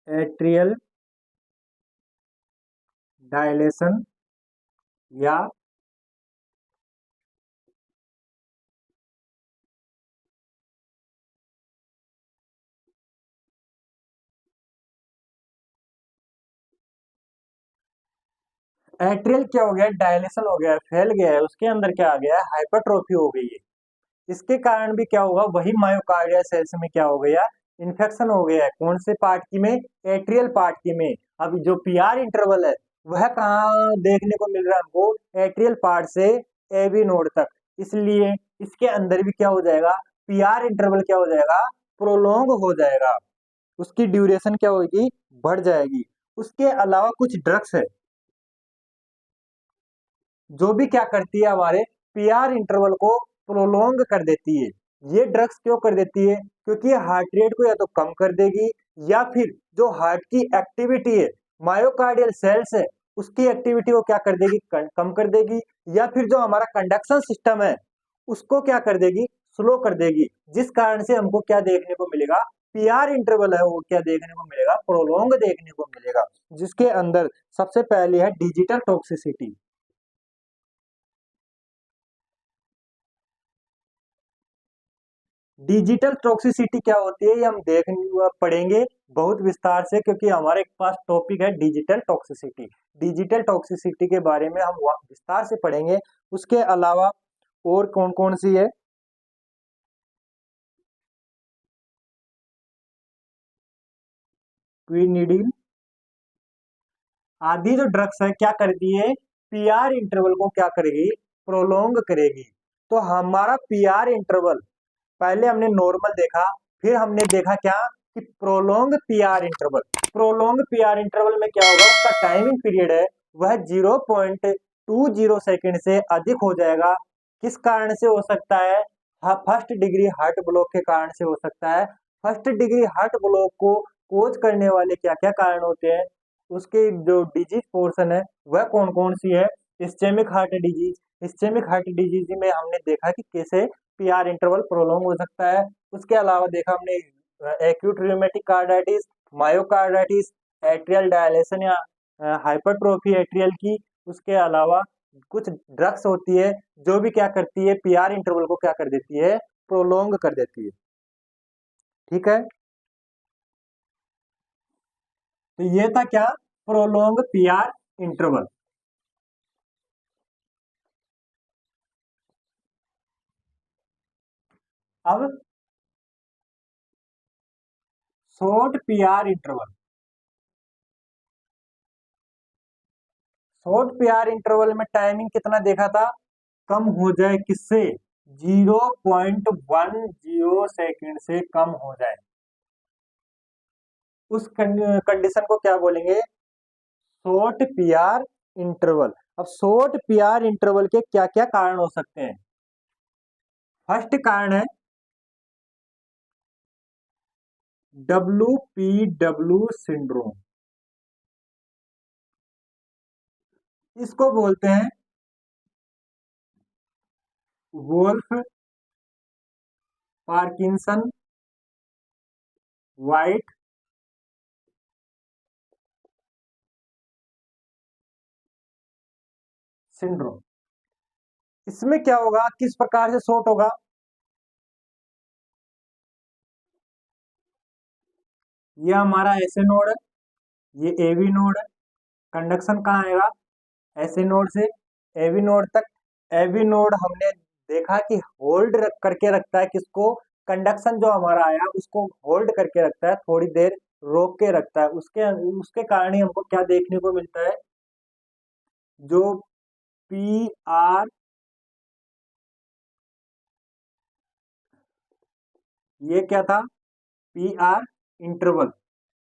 एट्रियल डायलेशन या एट्रियल क्या हो गया, डायलेशन हो गया है, फैल गया है, उसके अंदर क्या आ गया है, हाइपरट्रोफी हो गई है। इसके कारण भी क्या होगा, वही मायोकार्डियल सेल्स में क्या हो गया, इन्फेक्शन हो गया है। कौन से पार्ट की में, एट्रियल पार्ट की में। अब जो पीआर इंटरवल है वह कहाँ देखने को मिल रहा है हमको, एट्रियल पार्ट से एबी नोड तक। इसलिए इसके अंदर भी क्या हो जाएगा, पीआर इंटरवल क्या हो जाएगा, प्रोलोंग हो जाएगा, उसकी ड्यूरेशन क्या होगी, बढ़ जाएगी। उसके अलावा कुछ ड्रग्स है जो भी क्या करती है, हमारे पीआर इंटरवल को प्रोलोंग कर देती है। ये ड्रग्स क्यों कर देती है, क्योंकि हार्ट रेट को या तो कम कर देगी, या फिर जो हार्ट की एक्टिविटी है, मायोकार्डियल सेल्स है, उसकी एक्टिविटी को क्या कर देगी, कम कर देगी। या फिर जो हमारा कंडक्शन सिस्टम है उसको क्या कर देगी, स्लो कर देगी। जिस कारण से हमको क्या देखने को मिलेगा, पीआर इंटरवल है वो क्या देखने को मिलेगा, प्रोलोंग देखने को मिलेगा। जिसके अंदर सबसे पहले है डिजिटल टॉक्सिसिटी। डिजिटल टॉक्सिसिटी क्या होती है ये हम देख पढ़ेंगे बहुत विस्तार से, क्योंकि हमारे पास टॉपिक है डिजिटल टॉक्सिसिटी। डिजिटल टॉक्सिसिटी के बारे में हम विस्तार से पढ़ेंगे। उसके अलावा और कौन कौन सी है, क्विनिडीन आदि जो ड्रग्स है क्या करती है, पीआर इंटरवल को क्या करेगी, प्रोलोंग करेगी। तो हमारा पीआर इंटरवल पहले हमने नॉर्मल देखा, फिर हमने देखा क्या कि prolong PR interval. Prolong PR interval में क्या होगा, उसका टाइमिंग पीरियड है वह 0.20 सेकंड से अधिक हो जाएगा। किस कारण से हो सकता है, फर्स्ट डिग्री हार्ट ब्लॉक के कारण से हो सकता है। फर्स्ट डिग्री हार्ट ब्लॉक को कोज करने वाले क्या क्या कारण होते हैं, उसके जो डिजीज पोर्शन है वह कौन कौन सी है, ischaemic heart disease. Ischaemic heart disease में हमने देखा कि कैसे पी आर इंटरवल प्रोलॉन्ग हो सकता है। उसके अलावा देखा हमने acute rheumatic carditis, myocarditis, atrial dilation या हाइपरट्रोफी एट्रियल की। उसके अलावा कुछ ड्रग्स होती है जो भी क्या करती है, पी आर इंटरवल को क्या कर देती है, प्रोलॉन्ग कर देती है। ठीक है, तो ये था क्या, प्रोलॉन्ग पी आर इंटरवल। अब short P R interval. Short P R interval में टाइमिंग कितना देखा था, कम हो जाए किससे, 0.10 से कम हो जाए, उस कंडीशन को क्या बोलेंगे, शॉर्ट पी आर इंटरवल। अब शॉर्ट पी आर इंटरवल के क्या क्या कारण हो सकते हैं। फर्स्ट कारण है WPW सिंड्रोम। इसको बोलते हैं वोल्फ पार्किंसन वाइट सिंड्रोम। इसमें क्या होगा, किस प्रकार से शॉर्ट होगा, ये हमारा ऐसे नोड है, ये एवी नोड है। कंडक्शन कहाँ आएगा, ऐसे नोड से एवी नोड तक। एवी नोड हमने देखा कि होल्ड रख करके रखता है किसको, कंडक्शन जो हमारा आया उसको होल्ड करके रखता है, थोड़ी देर रोक के रखता है। उसके उसके कारण ही हमको क्या देखने को मिलता है, जो पी आर, ये क्या था, पी आर इंटरवल।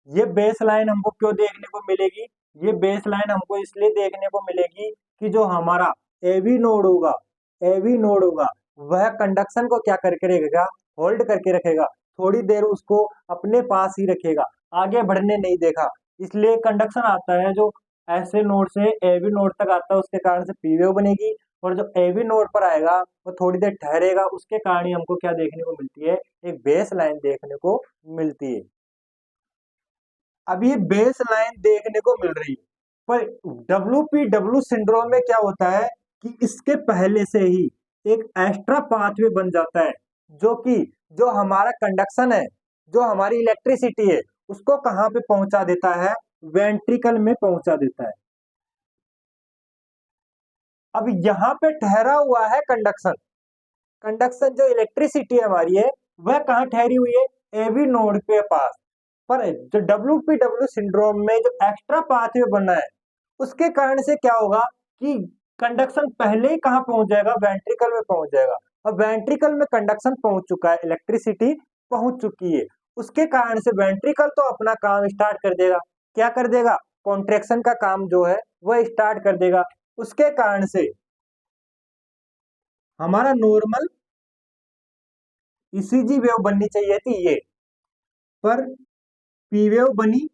ये बेस लाइन हमको क्यों देखने को मिलेगी, ये बेस लाइन हमको इसलिए देखने को मिलेगी कि जो हमारा एवी नोड होगा, एवी नोड होगा, वह कंडक्शन को क्या करके रखेगा, होल्ड करके रखेगा, थोड़ी देर उसको अपने पास ही रखेगा, आगे बढ़ने नहीं देखा। इसलिए कंडक्शन आता है जो ऐसे नोड से एवी नोड तक आता है, उसके कारण से पी वेव बनेगी। और जो एवी नोड पर आएगा वो थोड़ी देर ठहरेगा, उसके कारण ही हमको क्या देखने को मिलती है, एक बेस लाइन देखने को मिलती है। अब ये बेस लाइन देखने को मिल रही है, पर WPW सिंड्रोम में क्या होता है कि इसके पहले से ही एक एक्स्ट्रा पाथवे बन जाता है, जो कि जो हमारा कंडक्शन है, जो हमारी इलेक्ट्रिसिटी है, उसको कहाँ पे पहुंचा देता है, वेंट्रिकल में पहुंचा देता है। अब यहाँ पे ठहरा हुआ है कंडक्शन, कंडक्शन जो इलेक्ट्रिसिटी हमारी है वह कहाँ ठहरी हुई है, एवी नोड के पास। पर जो WPW सिंड्रोम में जो एक्स्ट्रा पाथवे बना है, उसके कारण से क्या होगा कि कंडक्शन पहले ही कहाँ पहुंच जाएगा, वेंट्रिकल में पहुंच जाएगा। अब वेंट्रिकल में कंडक्शन पहुंच चुका है, इलेक्ट्रिसिटी पहुंच चुकी है, उसके कारण से वेंट्रिकल तो अपना काम स्टार्ट कर देगा। क्या कर देगा, कॉन्ट्रेक्शन का काम जो है वह स्टार्ट कर देगा। उसके कारण से हमारा नॉर्मल ईसीजी वेव बननी चाहिए थी ये, पर पी वेव बनी,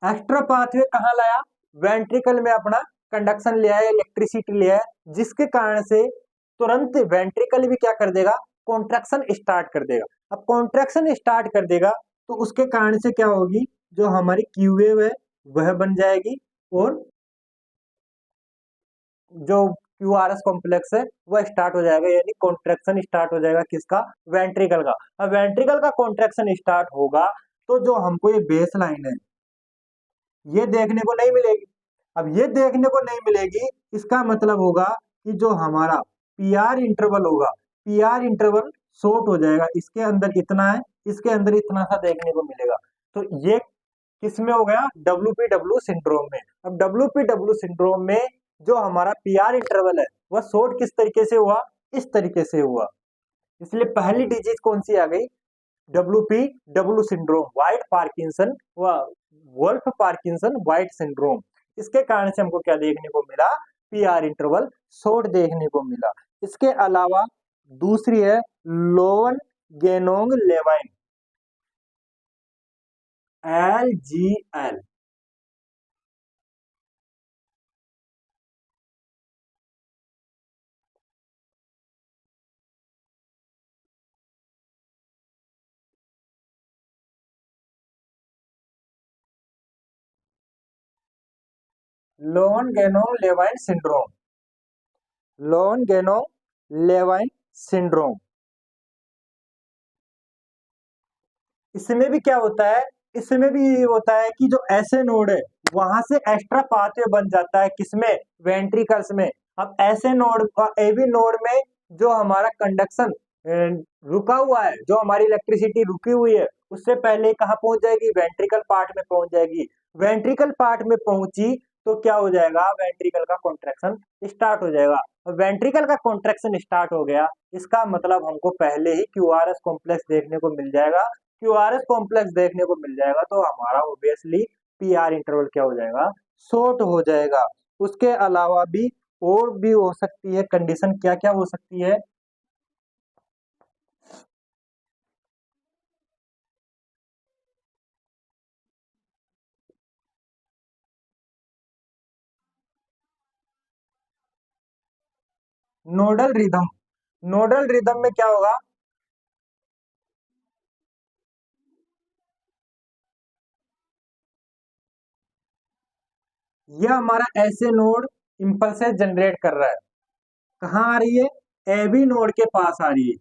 एक्स्ट्रा पाथवे कहाँ लाया, वेंट्रिकल में अपना कंडक्शन ले आया, इलेक्ट्रिसिटी ले आया, जिसके कारण से तुरंत वेंट्रिकल भी क्या कर देगा, कॉन्ट्रैक्शन स्टार्ट कर देगा। अब कॉन्ट्रैक्शन स्टार्ट कर देगा तो उसके कारण से क्या होगी, जो हमारी क्यू वेव है वह बन जाएगी, और जो क्यू आर एस कॉम्प्लेक्स है वह स्टार्ट हो जाएगा, यानी कॉन्ट्रैक्शन स्टार्ट हो जाएगा किसका, वेंट्रिकल का। अब वेंट्रिकल का कॉन्ट्रैक्शन स्टार्ट होगा तो जो हमको ये बेस लाइन है ये देखने को नहीं मिलेगी। अब ये देखने को नहीं मिलेगी, इसका मतलब होगा कि जो हमारा पी आर इंटरवल होगा, पी आर इंटरवल शॉर्ट हो जाएगा, इसके अंदर इतना है, इसके अंदर इतना सा देखने को मिलेगा। तो ये किसमें हो गया, WPW सिंड्रोम में। अब WPW सिंड्रोम में जो हमारा पी आर इंटरवल है वह शॉर्ट किस तरीके से हुआ, इस तरीके से हुआ। इसलिए पहली डिजीज कौन सी आ गई, WPW सिंड्रोम, व्हाइट पार्किंसन व वुल्फ पार्किंसन व्हाइट सिंड्रोम। इसके कारण से हमको क्या देखने को मिला, पी आर इंटरवल शॉर्ट देखने को मिला। इसके अलावा दूसरी है Lowen गेनोंग लेवाइन, LGL। Loan गेनो लेवाइन syndrome, loan गेनो लेवाइन syndrome. इसमें भी क्या होता है, इसमें भी ये होता है कि जो ऐसे नोड है वहां से एक्स्ट्रा पाथवे बन जाता है, किसमें, वेंट्रिकल्स में। अब ऐसे नोड, एवी नोड में जो हमारा कंडक्शन रुका हुआ है, जो हमारी इलेक्ट्रिसिटी रुकी हुई है, उससे पहले कहाँ पहुंच जाएगी, वेंट्रिकल पार्ट में पहुंच जाएगी। वेंट्रिकल पार्ट में पहुंची तो क्या हो जाएगा, वेंट्रिकल का कॉन्ट्रैक्शन स्टार्ट हो जाएगा। वेंट्रिकल का कॉन्ट्रैक्शन स्टार्ट हो गया, इसका मतलब हमको पहले ही क्यूआरएस कॉम्प्लेक्स देखने को मिल जाएगा। क्यूआरएस कॉम्प्लेक्स देखने को मिल जाएगा तो हमारा ऑब्वियसली पीआर इंटरवल क्या हो जाएगा, शॉर्ट हो जाएगा। उसके अलावा भी और भी हो सकती है कंडीशन, क्या क्या हो सकती है, नोडल रिदम। नोडल रिदम में क्या होगा, यह हमारा ऐसे नोड इंपल्सेस जनरेट कर रहा है, कहाँ आ रही है, एबी नोड के पास आ रही है।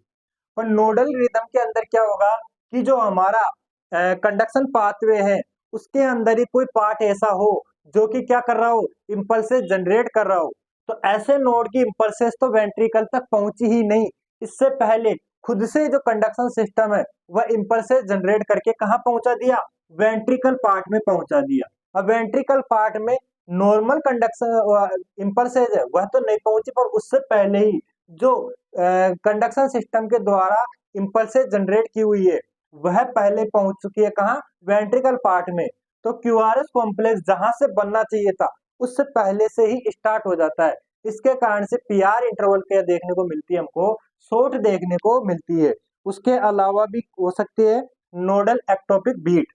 पर नोडल रिदम के अंदर क्या होगा कि जो हमारा कंडक्शन पाथवे है उसके अंदर ही कोई पार्ट ऐसा हो जो कि क्या कर रहा हो, इंपल्सेस जनरेट कर रहा हो। तो ऐसे नोड की इंपल्सेस तो वेंट्रिकल तक पहुंची ही नहीं, इससे पहले खुद से जो कंडक्शन सिस्टम है वह इंपल्सेस जनरेट करके कहाँ पहुंचा दिया, वेंट्रिकल पार्ट में पहुंचा दिया। अब वेंट्रिकल पार्ट में नॉर्मल कंडक्शन इंपल्सेस है वह तो नहीं पहुंची, पर उससे पहले ही जो कंडक्शन सिस्टम के द्वारा इंपल्सेस जनरेट की हुई है वह पहले पहुंच चुकी है कहाँ, वेंट्रिकल पार्ट में। तो क्यूआरएस कॉम्प्लेक्स जहां से बनना चाहिए था उससे पहले से ही स्टार्ट हो जाता है। इसके कारण से पीआर इंटरवल क्या देखने को मिलती है, हमको शॉर्ट देखने को मिलती है। उसके अलावा भी हो सकती है nodal ectopic beat.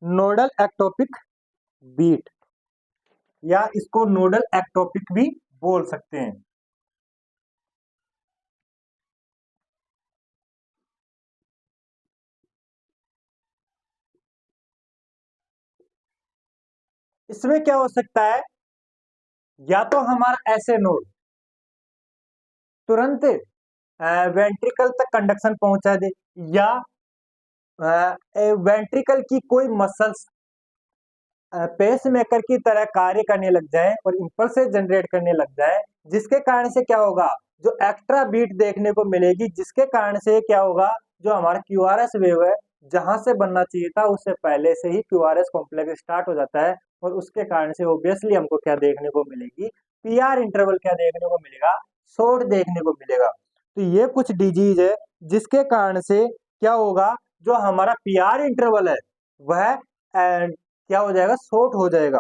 Nodal ectopic beat या इसको नोडल एक्टोपिक भी बोल सकते हैं। इसमें क्या हो सकता है, या तो हमारा ऐसे नोड तुरंत वेंट्रिकल तक कंडक्शन पहुंचा दे, या वेंट्रिकल की कोई मसल्स पेस मेकर की तरह कार्य करने लग जाए और इंपल्स जनरेट करने लग जाए, जिसके कारण से क्या होगा, जो एक्स्ट्रा बीट देखने को मिलेगी, जिसके कारण से क्या होगा, जो हमारा क्यूआरएस वेव है जहां से बनना चाहिए था उससे पहले से ही क्यूआरएस कॉम्प्लेक्स स्टार्ट हो जाता है। और उसके कारण से ऑब्वियसली हमको क्या देखने को मिलेगी, पीआर इंटरवल क्या देखने को मिलेगा, शॉर्ट देखने को मिलेगा। तो ये कुछ डिजीज है जिसके कारण से क्या होगा, जो हमारा पीआर इंटरवल है वह क्या हो जाएगा, शॉर्ट हो जाएगा।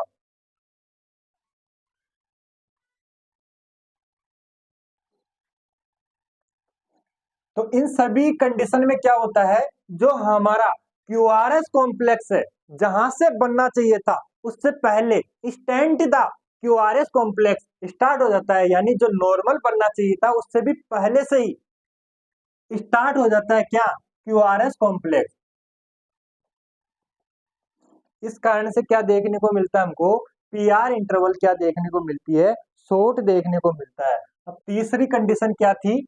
तो इन सभी कंडीशन में क्या होता है, जो हमारा क्यूआरएस कॉम्प्लेक्स है जहां से बनना चाहिए था उससे पहले stand the QRS complex start हो जाता है, यानी जो नॉर्मल बनना चाहिए था उससे भी पहले से ही स्टार्ट हो जाता है क्या, क्यूआरएस कॉम्प्लेक्स। इस कारण से क्या देखने को मिलता है हमको, पीआर इंटरवल क्या देखने को मिलती है, शॉर्ट देखने को मिलता है। अब तीसरी कंडीशन क्या थी,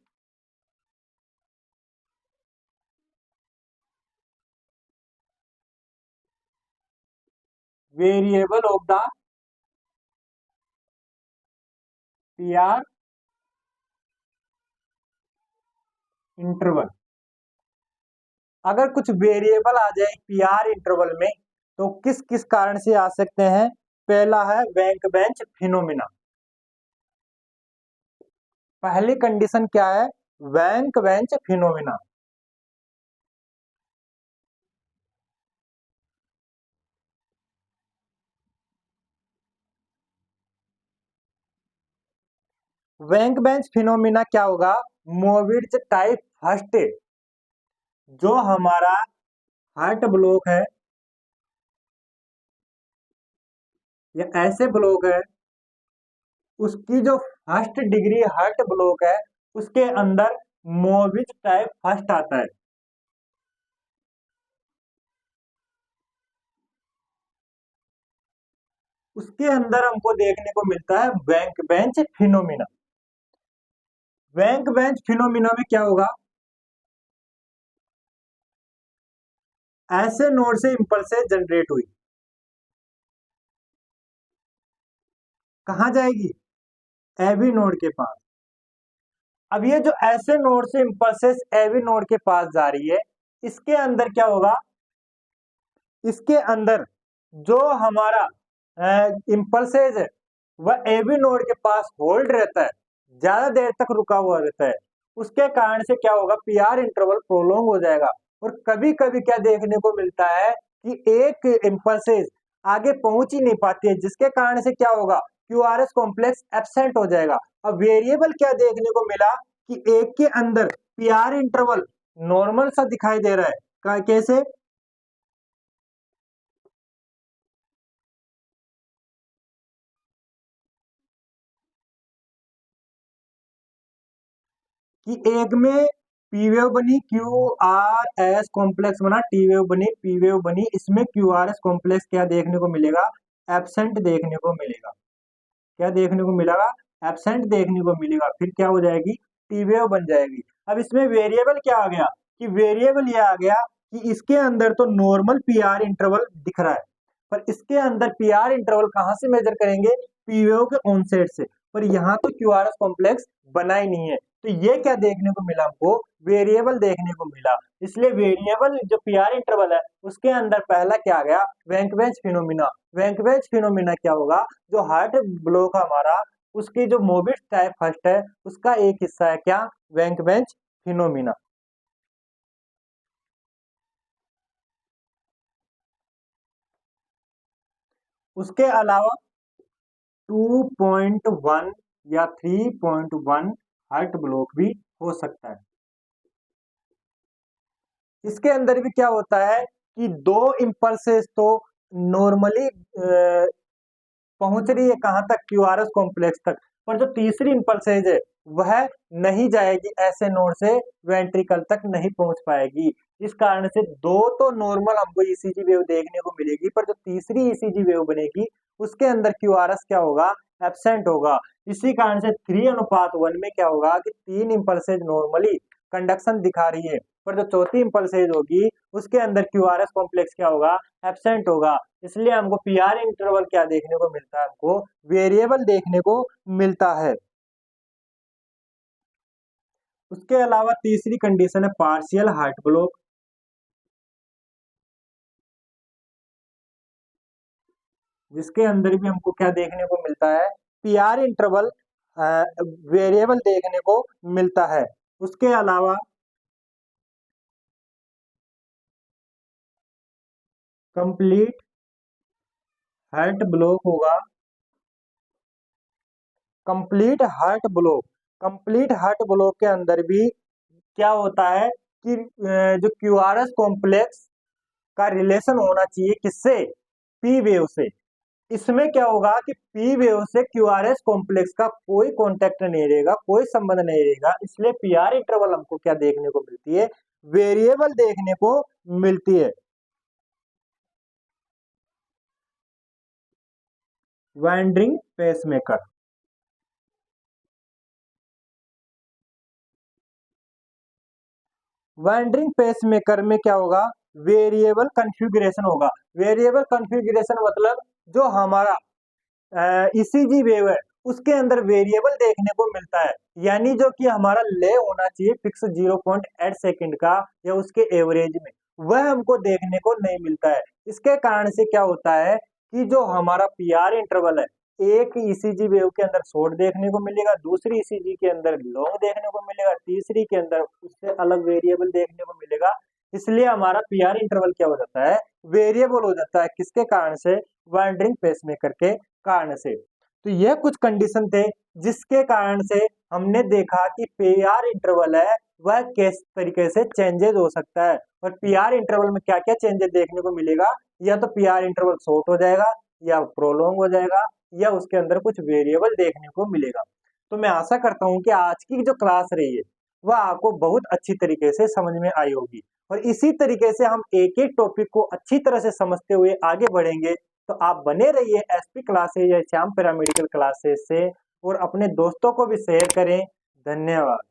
variable of the PR interval. अगर कुछ वेरिएबल आ जाए पीआर इंटरवल में तो किस किस कारण से आ सकते हैं, पहला है बैंक बेंच फिनोमिना। पहली कंडीशन क्या है, bank bench phenomena. Bank bench phenomena क्या होगा, मोविट्ज टाइप फर्स्ट, जो हमारा हार्ट ब्लॉक है या ऐसे ब्लॉक है, उसकी जो फर्स्ट डिग्री हार्ट ब्लॉक है उसके अंदर मोविज टाइप फर्स्ट आता है। उसके अंदर हमको देखने को मिलता है bank bench phenomena. Bank bench phenomena में क्या होगा, ऐसे नोड से इंपल्सेस जनरेट हुई, कहां जाएगी, एबी नोड के पास। अब ये जो ऐसे नोड से इंपल्सेस एबी नोड के पास जा रही है, इसके अंदर क्या होगा, इसके अंदर जो हमारा इंपल्सेज है वह एबी नोड के पास होल्ड रहता है, ज्यादा देर तक रुका हुआ रहता है। उसके कारण से क्या होगा, पीआर इंटरवल प्रोलॉन्ग हो जाएगा। और कभी कभी क्या देखने को मिलता है कि एक इंपल्सेज आगे पहुंच ही नहीं पाती है, जिसके कारण से क्या होगा, क्यूआरएस कॉम्प्लेक्स एब्सेंट हो जाएगा। अब वेरिएबल क्या देखने को मिला कि एक के अंदर पीआर इंटरवल नॉर्मल सा दिखाई दे रहा है, कैसे, कि एक में पी वेव बनी, क्यू आर एस कॉम्प्लेक्स बना, टी वेव बनी, पी वेव बनी, इसमें क्यू आर एस कॉम्प्लेक्स क्या देखने को मिलेगा, एब्सेंट देखने को मिलेगा। क्या देखने को मिलेगा, एब्सेंट देखने को मिलेगा। फिर क्या हो जाएगी, टी वेव बन जाएगी। अब इसमें वेरिएबल क्या आ गया, कि वेरिएबल ये आ गया कि इसके अंदर तो नॉर्मल पी आर इंटरवल दिख रहा है, पर इसके अंदर पी आर इंटरवल कहाँ से मेजर करेंगे, पी वेव के ऑनसेट से। पर यहाँ तो क्यू आर एस कॉम्प्लेक्स बना ही नहीं है, तो ये क्या देखने को मिला, हमको वेरिएबल देखने को मिला। इसलिए वेरिएबल जो पीआर इंटरवल है उसके अंदर पहला क्या आ गया, वेंकवेंच फिनोमिना। वेंकवेंच फिनोमिना क्या होगा, जो हार्ट ब्लॉक हमारा, उसकी जो मोबिस टाइप फर्स्ट है उसका एक हिस्सा है क्या, वेंकवेंच फिनोमिना। उसके अलावा 2.1 या 3.1 हार्ट ब्लॉक भी हो सकता है। इसके अंदर भी क्या होता है कि दो इंपल्सेस तो नॉर्मली पहुंच रही है कहां तक, क्यूआरएस कॉम्प्लेक्स तक, पर जो तीसरी इंपल्सेज है वह नहीं जाएगी ऐसे नोड से, वेंट्रिकल तक नहीं पहुंच पाएगी। इस कारण से दो तो नॉर्मल हमको ईसीजी वेव देखने को मिलेगी, पर जो तीसरी ईसीजी वेव बनेगी उसके अंदर क्यूआरएस क्या होगा, एब्सेंट होगा। इसी कारण से 3:1 में क्या होगा कि तीन इंपल्सेज नॉर्मली कंडक्शन दिखा रही है, पर जो चौथी इंपल्सेज होगी उसके अंदर क्यूआरएस कॉम्प्लेक्स क्या होगा, एब्सेंट होगा। इसलिए हमको पीआर इंटरवल क्या देखने को मिलता है, हमको वेरिएबल देखने को मिलता है। उसके अलावा तीसरी कंडीशन है पार्शियल हार्ट ब्लॉक, जिसके अंदर भी हमको क्या देखने को मिलता है, पीआर इंटरवल वेरिएबल देखने को मिलता है। उसके अलावा कंप्लीट हार्ट ब्लॉक होगा, complete heart block, complete heart block के अंदर भी क्या होता है कि जो क्यूआरएस कॉम्प्लेक्स का रिलेशन होना चाहिए किससे, पी वेव से। इसमें क्या होगा कि पी वेव से क्यूआरएस कॉम्प्लेक्स का कोई कांटेक्ट नहीं रहेगा, कोई संबंध नहीं रहेगा। इसलिए पीआर इंटरवल हमको क्या देखने को मिलती है, वेरिएबल देखने को मिलती है। वाइंडिंग पेसमेकर, वाइंडिंग पेसमेकर में क्या होगा, वेरिएबल कॉन्फ़िगरेशन होगा। वेरिएबल कॉन्फ़िगरेशन मतलब जो हमारा ईसीजी वेव है उसके अंदर वेरिएबल देखने को मिलता है, यानी जो कि हमारा ले होना चाहिए फिक्स 0.8 सेकंड का या उसके एवरेज में, वह हमको देखने को नहीं मिलता है। इसके कारण से क्या होता है कि जो हमारा पीआर इंटरवल है, एक ईसीजी वेव के अंदर शॉर्ट देखने को मिलेगा, दूसरी ईसीजी के अंदर लॉन्ग देखने को मिलेगा, तीसरी के अंदर उससे अलग वेरिएबल देखने को मिलेगा। इसलिए हमारा पीआर इंटरवल क्या हो जाता है, वेरिएबल हो जाता है। किसके कारण से, वाइंडिंग पेसमेकर के कारण से। तो यह कुछ कंडीशन थे जिसके कारण से हमने देखा कि पीआर इंटरवल है वह किस तरीके से चेंजेस हो सकता है। और पीआर इंटरवल में क्या क्या चेंजेस देखने को मिलेगा, या तो पीआर इंटरवल शॉर्ट हो जाएगा, या प्रोलॉन्ग हो जाएगा, या उसके अंदर कुछ वेरिएबल देखने को मिलेगा। तो मैं आशा करता हूं कि आज की जो क्लास रही है वह आपको बहुत अच्छी तरीके से समझ में आई होगी। और इसी तरीके से हम एक एक टॉपिक को अच्छी तरह से समझते हुए आगे बढ़ेंगे। तो आप बने रहिए एसपी क्लासेज या श्याम पैरामेडिकल क्लासेज से, और अपने दोस्तों को भी शेयर करें। धन्यवाद।